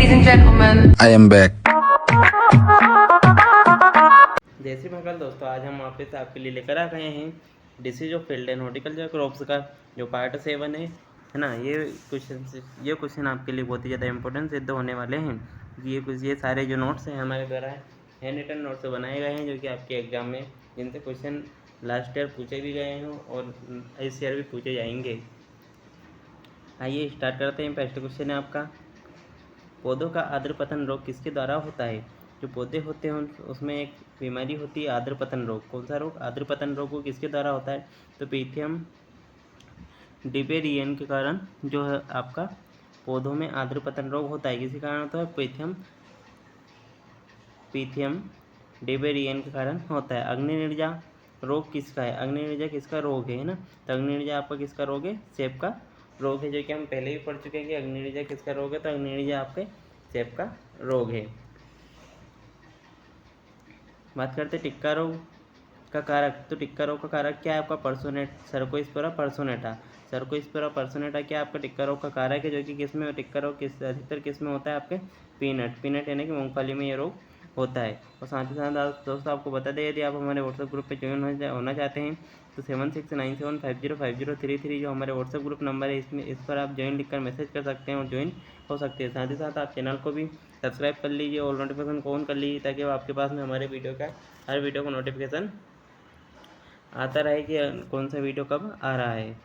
Ladies and gentlemen, I am back. जय श्री महाकाल दोस्तों, आज हम वापस आपके लिए लेकर आ गए हैं disease of field and horticulture crops का जो पार्ट 7 है ना। ये क्वेश्चन आपके लिए बहुत ही ज़्यादा इंपॉर्टेंट सिद्ध होने वाले हैं। ये सारे जो नोट्स हैं हमारे द्वारा हैंड रिटन नोट से बनाए गए हैं, जो कि आपके एग्जाम में जिनसे क्वेश्चन लास्ट ईयर पूछे भी गए हैं और इस ईयर भी पूछे जाएंगे। आइए स्टार्ट करते हैं। फर्स्ट क्वेश्चन है आपका, पौधों का आद्रपतन रोग किसके द्वारा होता है। जो पौधे होते हैं उसमें एक बीमारी होती है आद्रपतन रोग। कौन सा रोग? आद्रपतन रोग को किसके द्वारा होता है? तो पीथियम डिबेरियन के कारण जो है आपका पौधों में आद्रपतन रोग होता है। किसी कारण होता है? पीथियम डिबेरियन के कारण होता है। अग्निनिर्जा रोग किसका है? अग्निनिर्जा किसका रोग है ना? तो अग्निनिर्जा आपका किसका रोग है? सेब का रोग है, जो कि हम पहले ही पढ़ चुके हैं कि अग्निनिर्जा किसका रोग है। तो अग्निनिर्जा आपके सेब का रोग है। बात करते टिक्का रोग का कारक। तो टिक्का रोग का कारक क्या है आपका? सर्कोस्पोरा पर्सोनेटा। सर्कोस्पोरा पर्सोनेटा क्या आपका टिक्का रोग का कारक है, जो कि किस में टिक्का रोग अधिकतर किस में होता है? आपके पीनट यानी कि मूंगफली में ये रोग होता है। और साथ ही साथ दोस्तों आपको बता दें, यदि आप हमारे व्हाट्सएप ग्रुप पे ज्वाइन होना चाहते हैं तो 7697505033 जो हमारे व्हाट्सएप ग्रुप नंबर है, इस पर आप ज्वाइन लिखकर मैसेज कर सकते हैं और ज्वाइन हो सकते हैं। साथ ही साथ आप चैनल को भी सब्सक्राइब कर लीजिए और नोटिफिकेशन को ऑन कर लीजिए, ताकि आपके पास में हमारे हर वीडियो का नोटिफिकेशन आता रहे कि कौन सा वीडियो कब आ रहा है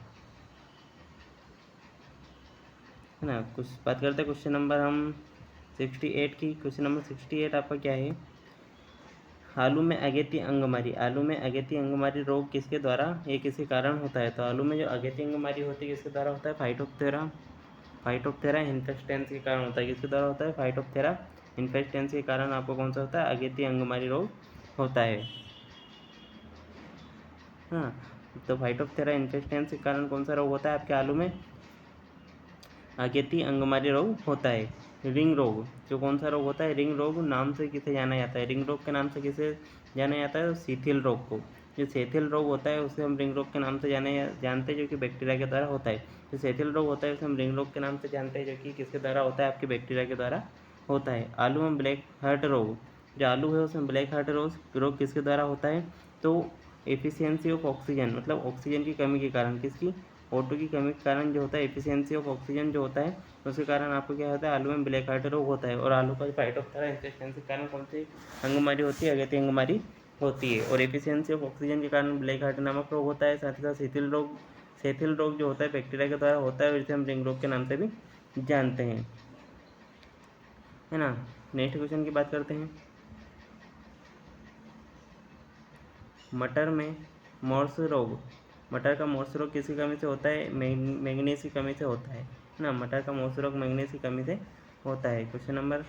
ना। कुछ बात करते हैं क्वेश्चन नंबर हम 68 की। क्वेश्चन नंबर 68 आपका क्या है? आलू में अगेती अंगमारी। आलू में अगेती अंगमारी रोग किसके द्वारा किसी कारण होता है? तो आलू में जो अगेती अंगमारी होती है किसके द्वारा होता है? फाइटोप्थेरा इन्फेस्टेंस के कारण होता है। किसके द्वारा होता है? फाइटोप्थेरा इन्फेस्टेंस के कारण आपको कौन सा होता है? अगेती अंगमारी रोग होता है। हाँ, तो फाइटोप्थेरा इन्फेस्टेंस के कारण कौन सा रोग होता है आपके आलू में? अगेती अंगमारी रोग होता है। रिंग रोग जो कौन सा रोग होता है? रिंग रोग नाम से किसे जाना जाता है? रिंग रोग के नाम से किसे जाना जाता है? शिथिल रोग को। जो शिथिल रोग होता है उसे हम रिंग रोग के नाम से जानते हैं, जो कि बैक्टीरिया के द्वारा होता है। जो शिथिल रोग होता है उसे हम रिंग रोग के नाम से जानते हैं, जो कि किसके द्वारा होता है? आपके बैक्टीरिया के द्वारा होता है। आलू में ब्लैक हार्ट रोग, जो आलू है उसमें ब्लैक हार्ट रोग किसके द्वारा होता है? तो एफिशिएंसी ऑफ ऑक्सीजन, मतलब ऑक्सीजन की कमी के कारण, किसकी? O2 की कमी के कारण जो होता है, एफिशिएंसी ऑफ ऑक्सीजन जो होता है उसके कारण आपको क्या होता है? आलू में ब्लैक हार्ट रोग होता है। और आलू का फाइटोप्थेरा इन्फेस्टेंस के कारण कौन सी अंगमारी होती है? अगेती अंगमारी होती है। और एफिशिएंसी ऑफ ऑक्सीजन के कारण ब्लैक हार्ट नामक रोग होता है। साथ ही साथ शिथिल रोग जो होता है बैक्टीरिया के द्वारा होता है, और इसे हम रिंग रोग के नाम से भी जानते हैं, है ना। नेक्स्ट क्वेश्चन की बात करते हैं। मटर में मोर्स रोग। मटर का मोर्स रोग किसकी कमी से होता है? मैग्नीज की कमी से होता है ना। मटर का मोर्स रोग मैग्नीज की कमी से होता है। क्वेश्चन नंबर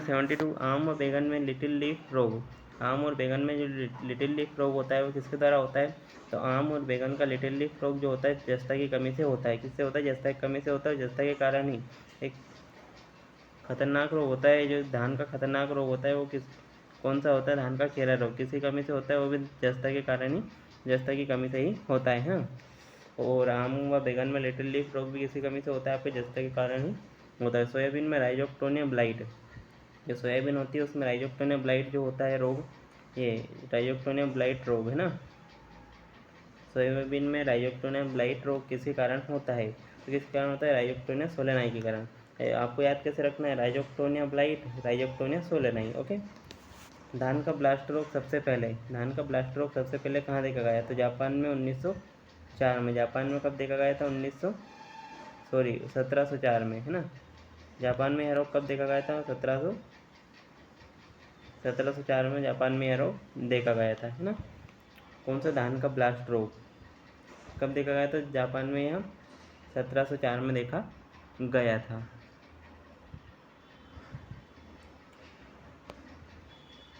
72, आम और बैगन में लिटिल लीफ रोग। आम और बैगन में जो लिटिल लीफ रोग होता है वो किसके द्वारा होता है? तो आम और बैगन का लिटिल लीफ रोग जो होता है जस्ता की कमी से होता है। किससे होता है? जस्ता की कमी से होता है। जस्ता के कारण ही एक खतरनाक रोग होता है, जो धान का खतरनाक रोग होता है, वो कौन सा होता है? धान का खैरा रोग। किसकी कमी से होता है? वो भी जस्ता के कारण ही, जस्ता की कमी से ही होता है। हाँ, और आम व बैगन में लिटिल लीफ रोग भी किसी कमी से होता है? आपके जस्ता के कारण ही होता है। सोयाबीन में राइजोक्टोनिया ब्लाइट, जो सोयाबीन होती है उसमें राइजोक्टोनिया ब्लाइट जो होता है रोग, ये राइजोक्टोनिया ब्लाइट रोग है ना। सोयाबीन में राइजोक्टोनिया ब्लाइट रोग किसके कारण होता है? तो किसके कारण होता है? राइजोक्टोनिया सोलेनाई के कारण। आपको याद कैसे रखना है? Rhizoctonia blight, Rhizoctonia solani. Okay. धान का ब्लास्ट रोग सबसे पहले कहाँ देखा गया? तो जापान में 1904 में। जापान में कब देखा गया था? 1704 में, है ना। जापान में यह रोग कब देखा गया था? 1704 में जापान में यह रोग देखा गया था, है ना। कौन सा? धान का ब्लास्ट रोग कब देखा गया था? जापान में यह 1704 में देखा गया था।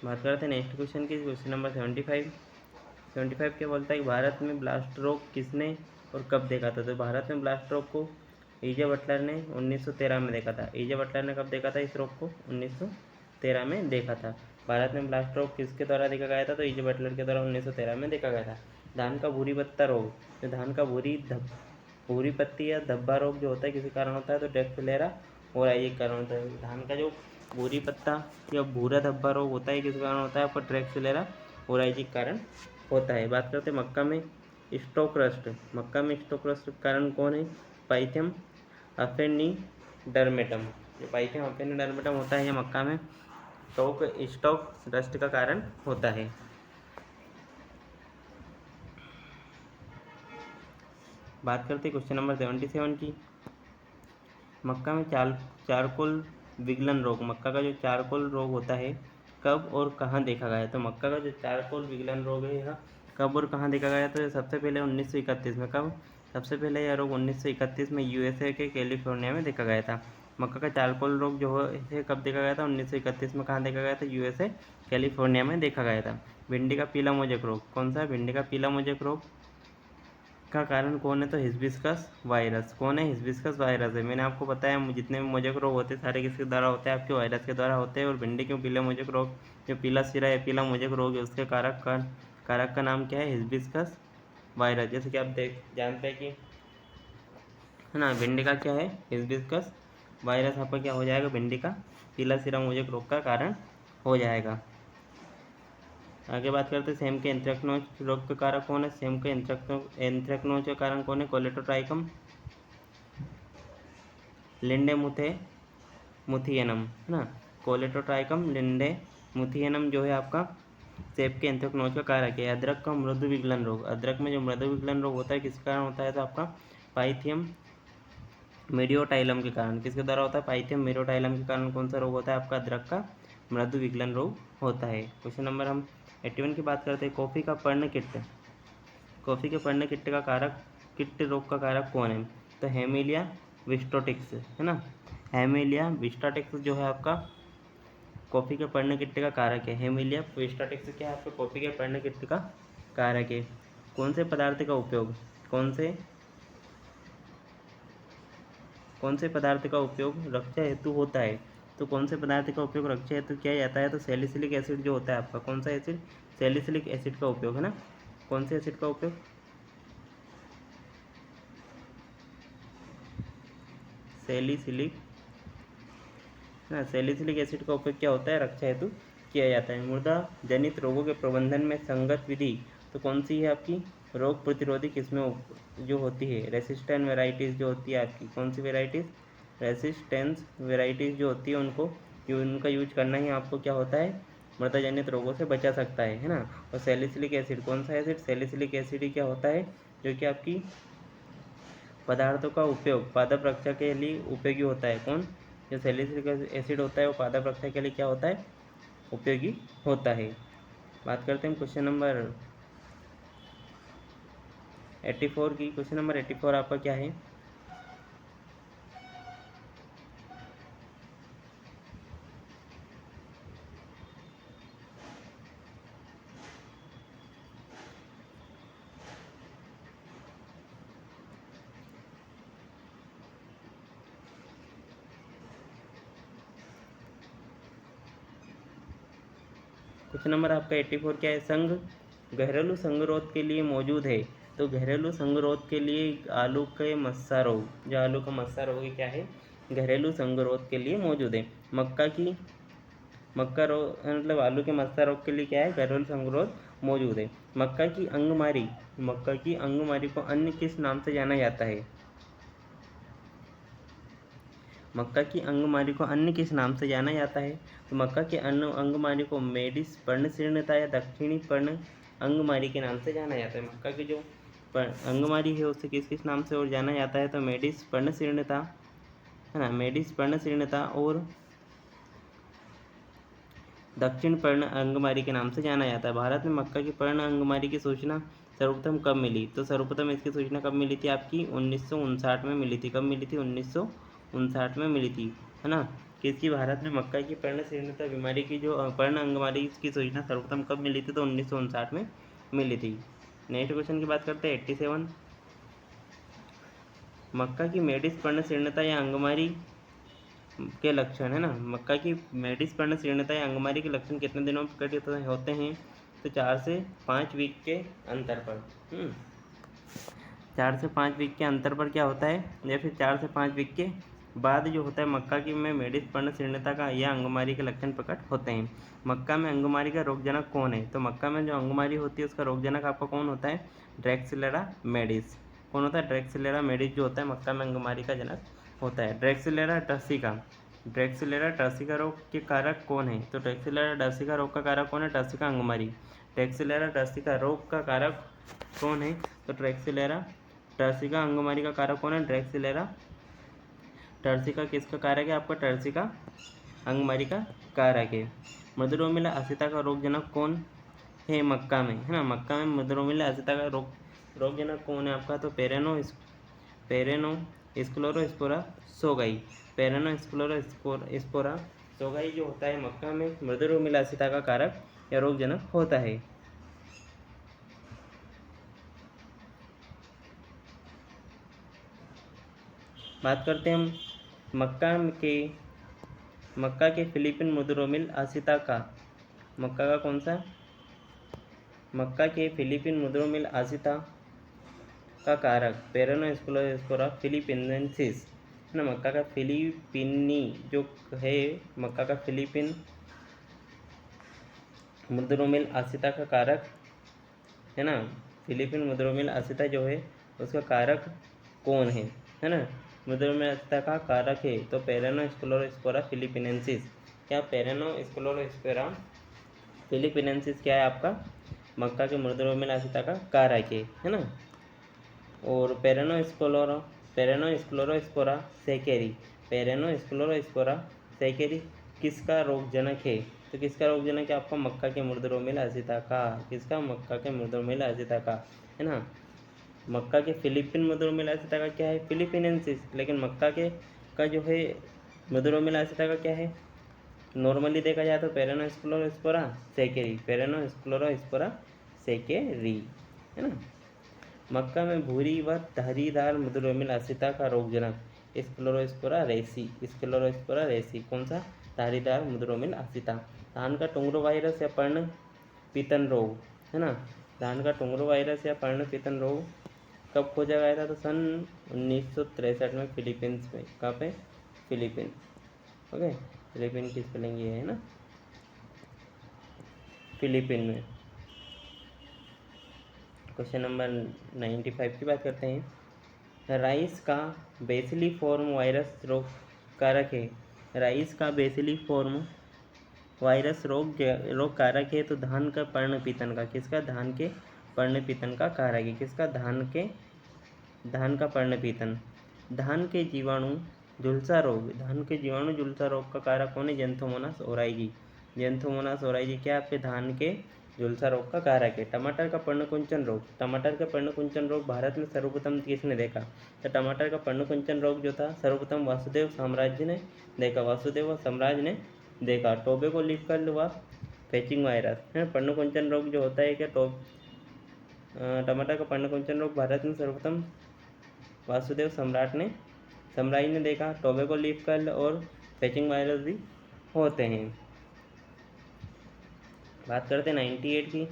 बात करते हैं नेक्स्ट क्वेश्चन की। क्वेश्चन नंबर 75 क्या बोलता है कि भारत में ब्लास्ट रोग किसने और कब देखा था? तो भारत में ब्लास्ट रोग को ईजे बटलर ने 1913 में देखा था। ईजे बटलर ने कब देखा था इस रोग को? 1913 में देखा था। भारत में ब्लास्ट रोग किसके द्वारा देखा गया था? तो इजे बटलर के द्वारा 1913 में देखा गया था। धान का भूरी पत्ता रोग, तो धान का भूरी पत्ती या धब्बा रोग जो होता है किसी कारण होता है? तो ड्रैक्सिलेरा ओराइजी के कारण होता है। धान का जो भूरी पत्ता या भूरा धब्बा रोग होता है किस कारण होता है? आपका ड्रैक्सिलेरा ओराइजी के कारण होता है। बात करते हैं मक्का में स्टोक रस्ट। मक्का में स्टोक रस्ट का कारण कौन है? पाइथियम अफेनिडर्मेटम। जो पाइथियम अफेनिडर्मेटम होता है ये मक्का में स्टोक रस्ट का कारण होता है। बात करते हैं क्वेश्चन नंबर 77 की। मक्का में चारकोल विगलन रोग, मक्का का जो चारकोल रोग होता है कब और कहाँ देखा गया है? तो मक्का का जो चारकोल विगलन रोग है यह कब और कहाँ देखा गया? तो सबसे पहले 1931 में। कब? सबसे पहले यह रोग 1931 में यूएसए के कैलिफोर्निया में देखा गया था। मक्का का चारकोल रोग जो है कब देखा गया था? 1931 में। कहाँ देखा गया था? यूएसए कैलिफोर्निया में देखा गया था। भिंडी का पीला मोजेक रोग, कौन सा? भिंडी का पीला मोजेक रोग का कारण कौन है? तो हिबिस्कस वायरस। कौन है? हिबिस्कस वायरस है। मैंने आपको बताया जितने भी मोजेक रोग होते हैं सारे किसके द्वारा होते हैं? आपके वायरस के द्वारा होते हैं। और भिंडी के पीला मोजेक रोग, जो पीला सिरा या पीला मोजेक रोग है उसके कारक का नाम क्या है? Hibiscus virus. जैसे कि आप जानते हैं कि है ना, भिंडी का क्या है? हिबिस्कस वायरस आपका क्या हो जाएगा? भिंडी का पीला सिरा मोजेक रोग का कारण हो जाएगा। आगे बात करते हैं सेम के एंथ्रेक्नोज रोग का कारक कौन है? सेम के एंथ्रेक्नोज का कारण कौन है? कोलेटोट्राइकम लिंडे मुथियनम, है ना। कोलेटोट्राइकम लिंडे मुथियनम जो है आपका सेब के एंथ्रेक्नोज का कारक है। अदरक का मृदु विगलन रोग, अदरक में जो मृदु विगलन रोग होता है किस कारण होता है? तो आपका पाइथियम मेरियोटाइलम के कारण। किसके द्वारा होता है? पाइथियम मेरियोटाइलम के कारण कौन सा रोग होता है? आपका अदरक का मृदु विगलन रोग होता है। क्वेश्चन नंबर हम 81 की बात करते हैं। कॉफ़ी का पर्णकिट, कॉफ़ी के पर्णकिट का कारक, किट रोग का कारक कौन है? तो हेमिलिया विस्टोटिक्स, है ना। हेमिलिया विस्टोटिक्स जो है आपका कॉफ़ी के पर्णकिट का कारक है। हेमिलिया विस्टोटिक्स क्या है? आपका कॉफ़ी के पर्णकिट का कारक है। कौन से पदार्थ का उपयोग, कौन से पदार्थ का उपयोग रक्षा हेतु होता है? तो कौन से पदार्थ का उपयोग रक्षा हेतु किया जाता है? तो सैलिसिलिक एसिड जो होता है आपका, कौन सा एसिड? सैलिसिलिक एसिड का उपयोग, है ना। कौन से एसिड का उपयोग? सैलिसिलिक, है ना। सैलिसिलिक एसिड का उपयोग क्या होता है? रक्षा हेतु किया जाता है। मृदा जनित रोगों के प्रबंधन में संगत विधि तो कौन सी है आपकी? रोग प्रतिरोधी किस्में जो होती है, रेसिस्टेंट वेराइटीज़ जो होती है आपकी, कौन सी वेराइटीज़? रेसिस्टेंस वेराइटीज़ जो होती है उनका यूज करना ही आपको क्या होता है? मृदा जनित रोगों से बचा सकता है ना। और सैलिसिलिक एसिड, कौन सा एसिड? सैलिसिलिक एसिड ही क्या होता है? जो कि आपकी पदार्थों का उपयोग पादप रक्षा के लिए उपयोगी होता है। कौन? जो सैलिसिलिक एसिड होता है वो पादप रक्षा के लिए क्या होता है? उपयोगी होता है। बात करते हैं क्वेश्चन नंबर 84 की। क्वेश्चन नंबर 84 आपका क्या है? क्वेश्चन नंबर आपका 84 क्या है? संघ घरेलू संगरोध के लिए मौजूद है। तो घरेलू संगरोध के लिए आलू के मस्सा रोग, जो आलू का मस्सा रोग है क्या है? घरेलू संगरोध के लिए मौजूद है। मक्का रोग मतलब आलू के मस्सा रोग के लिए क्या है? घरेलू संगरोध मौजूद है। मक्का की अंगमारी को अन्य किस नाम से जाना जाता है? मक्का की अंगमारी को अन्य किस नाम से जाना जाता है? तो मक्का के अंगमारी को मेडिस पर्णशीर्णता या दक्षिणी पर्ण अंगमारी के नाम से जाना जाता है। मक्का की जो अंगमारी है उसे किस किस नाम से और जाना जाता है? तो मेडिस पर्णशीर्णता, है ना, मेडिस पर्णशीर्णता और दक्षिण पर्ण अंगमारी के नाम से जाना जाता है। भारत में मक्का की पर्ण अंगमारी की सूचना सर्वप्रथम कब मिली? तो सर्वप्रथम इसकी सूचना कब मिली थी आपकी? 1959 में मिली थी। कब मिली थी? 1959 में मिली थी, है ना। किसकी? भारत में मक्का की पर्णशीर्णता बीमारी की जो पर्ण अंगमारी की सूचना सर्वप्रथम कब मिली थी? तो 1959 में मिली थी। नेक्स्ट क्वेश्चन की बात करते हैं 87। मक्का की मेडिस पर्णशीर्णता या अंगमारी के लक्षण है ना, मक्का की मेडिस पर्ण शीर्णता या अंगमारी के लक्षण कितने दिनों में प्रकट होते हैं? तो 4 से 5 वीक के अंतर पर। 4 से 5 वीक के अंतर पर क्या होता है, या फिर 4 से 5 वीक के बाद जो होता है मक्का की में मेडिस पर्ण शीर्णता का या अंगमारी के लक्षण प्रकट होते हैं। मक्का में अंगमारी का रोगजनक कौन है? तो मक्का में जो अंगमारी होती है उसका रोगजनक आपका कौन होता है? ड्रैक्सिलेरा मेडिस। कौन होता है? ड्रैक्सिलेरा मेडिस जो होता है मक्का में अंगमारी का जनक होता है। ड्रैक्सिलेरा टर्सिका, ड्रैक्सिलेरा टर्सिका रोग के कारक कौन है? तो ड्रैक्सिलेरा टर्सिका रोग का कारक कौन है? टर्सिका अंगमारी। ड्रैक्सिलेरा टर्सिका रोग का कारक कौन है? तो ड्रैक्सिलेरा टर्सिका अंगमारी का कारक कौन है? ड्रैक्सिलेरा टर्सिका किसका कारक है? आपका टर्सिका अंगमारी का कारक है। मधुरोमिला असिता का रोगजनक कौन है मक्का में, है ना? मक्का में मधुरोमिला असिता का रोगजनक कौन है आपका? तो पेरेनो स्क्लोरोस्पोरा सोगाई। पेरेनो स्क्लोरोस्पोरा सोगाई जो होता है मक्का में मधुरोमिला असिता का कारक या रोगजनक होता है। बात करते हैं हम मक्का के फिलिपिन मुद्रोमिल असिता का, मक्का का कौन सा? मक्का के फिलिपिन मुद्रोमिल असिता का कारक पेरेनो स्क्लोरोस्पोरा फिलिपिनेंसिस, है ना? मक्का का फिलिपिनी जो है, मक्का का फिलिपिन मुद्रोमिल असिता का कारक, है ना? फिलिपिन मुद्रोमिल असिता जो है उसका कारक कौन है ना? मुद्रोमिल असिता का कारक है तो पेरेनो स्क्लोरोस्पोरा फिलिपिनेंसिस। क्या पेरेनो स्क्लोरोस्पोरा फिलिपिनेंसिस क्या है आपका? मक्का के मुद्रोमिल असिता का कारक है ना? और पेरेनो स्क्लोरोस्पोरा सेकेरी किसका रोगजनक है? तो किसका रोगजनक है आपका? मक्का के मुद्रोमिल असिता का। किसका? मक्का के मुद्रोमिल असिता का, है ना? मक्का के फिलिपिन मुद्रोमिल असिता का क्या है? फिलिपिनेंसिस। लेकिन मक्का के का जो है मुद्रोमिल असिता का क्या है? नॉर्मली देखा जाए तो पेरेनो स्क्लोरोस्पोरा सेकेरी, है ना? मक्का में भूरी व धारीदार मुद्रोमिल असिता का रोगजनक स्क्लोरोस्पोरा रेसी। कौन सा? धारीदार मुद्रोमिल असिता। धान का टुंगरो वायरस या पर्ण पीतन रोग, है ना? धान का टुंगरो वायरस या पर्ण पीतन रोग कब खोजा गया था? तो सन 1963 में फिलीपींस में। कहाँ पे? फिलीपीन। ओके, फिलीपीन की स्पेलिंग ये है ना, फिलीपीन में। क्वेश्चन नंबर 95 की बात करते हैं। राइस का बेसिलीफॉर्म वायरस रोग कारक है। राइस का बेसिलीफॉर्म वायरस रोग कारक है तो धान का पर्णपीतन का। किसका? धान के पर्णपीतन का कारक है। किसका? धान का पर्णपीतन। धान के जीवाणु झुलसा रोग का कारक कौन है? Xanthomonas oryzae. जेंथोमोनास ओराइजी क्या आपके धान के झुलसा रोग का कारक है। टमाटर का पर्णकुंचन रोग भारत में सर्वप्रथम किसने देखा? तो टमाटर का पर्णकुंचन रोग जो था सर्वप्रथम वासुदेव साम्राज्य ने देखा। टोबैको लीफ कर्ल व फैचिंग वायरस है। पर्णकुंचन रोग जो होता है क्या? टमाटर का पर्णकुंचन रोग भारत में सर्वप्रथम वासुदेव सम्राट ने देखा। टोबैको लीफ कर्ल और फैचिंग वायरस भी होते हैं। बात करते हैं 98 की।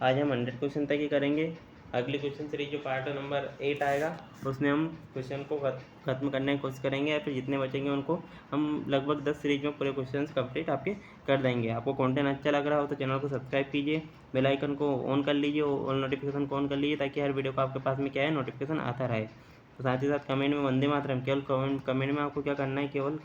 आज हम 100 क्वेश्चन तक ही करेंगे। अगली क्वेश्चन सीरीज जो पार्ट नंबर 8 आएगा उसमें हम क्वेश्चन को खत्म करने की कोशिश करेंगे, या फिर जितने बचेंगे उनको हम लगभग 10 सीरीज में पूरे क्वेश्चंस कंप्लीट आपके कर देंगे। आपको कंटेंट अच्छा लग रहा हो तो चैनल को सब्सक्राइब कीजिए, बेल आइकन को ऑन कर लीजिए, ऑल नोटिफिकेशन को ऑन कर लीजिए, ताकि हर वीडियो को आपके पास में क्या है नोटिफिकेशन आता रहे। तो साथ ही साथ कमेंट में वंदे मातरम, केवल कमेंट में आपको क्या करना है? केवल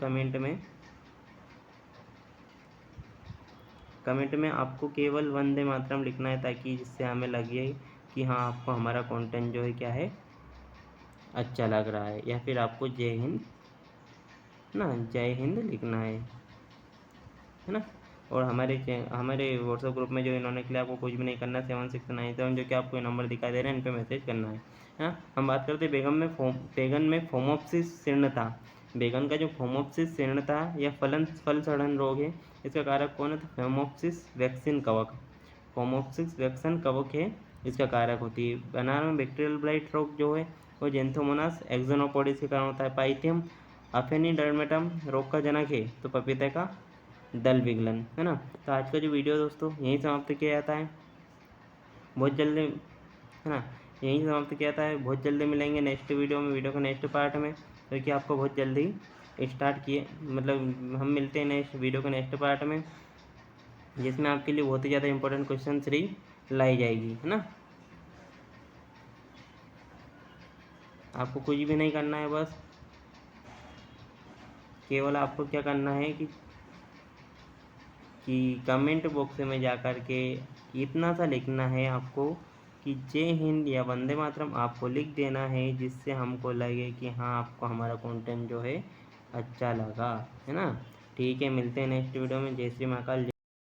कमेंट में आपको केवल वंदे मातरम लिखना है, ताकि जिससे हमें लगे कि हाँ आपको हमारा कंटेंट जो है क्या है अच्छा लग रहा है। या फिर आपको जय हिंद लिखना है ना। और हमारे व्हाट्सएप ग्रुप में जो इन्होंने किया आपको कुछ भी नहीं करना है। 7697 जो कि आपको ये नंबर दिखाई दे रहे हैं, इन पर मैसेज करना है ना। हम बात करते हैं बैगन में फोमोप्सिस शीर्णता। बैगन का जो फोमोप्सिस शीर्णता या फल सड़न रोग है, इसका कारक कौन है? तो फोमोप्सिस वैक्सीन कवक है इसका कारक होती है। अनार में बैक्टीरियल ब्लाइट रोग जो है वो जेंथोमोनास एक्सोनोपोडिस के कारण होता है। पाइथियम अफेनिडर्मेटम रोग का जनक है तो पपीते का दल विगलन, है ना। तो आज का जो वीडियो दोस्तों यहीं समाप्त किया जाता है, बहुत जल्दी, है ना, यहीं समाप्त किया जाता है। बहुत जल्दी मिलेंगे नेक्स्ट वीडियो में, वीडियो के नेक्स्ट पार्ट में, क्योंकि आपको बहुत जल्दी स्टार्ट किए, मतलब हम मिलते हैं नेक्स्ट वीडियो के नेक्स्ट पार्ट में, जिसमें आपके लिए बहुत ही ज़्यादा इंपॉर्टेंट क्वेश्चन 3 लाई जाएगी, है ना। आपको कुछ भी नहीं करना है, बस केवल आपको क्या करना है कि कमेंट बॉक्स में जा कर के इतना सा लिखना है आपको कि जय हिंद या वंदे मातरम आपको लिख देना है, जिससे हमको लगे कि हाँ आपको हमारा कंटेंट जो है अच्छा लगा, है ना। ठीक है, मिलते हैं नेक्स्ट वीडियो में। जय श्री महाकाल।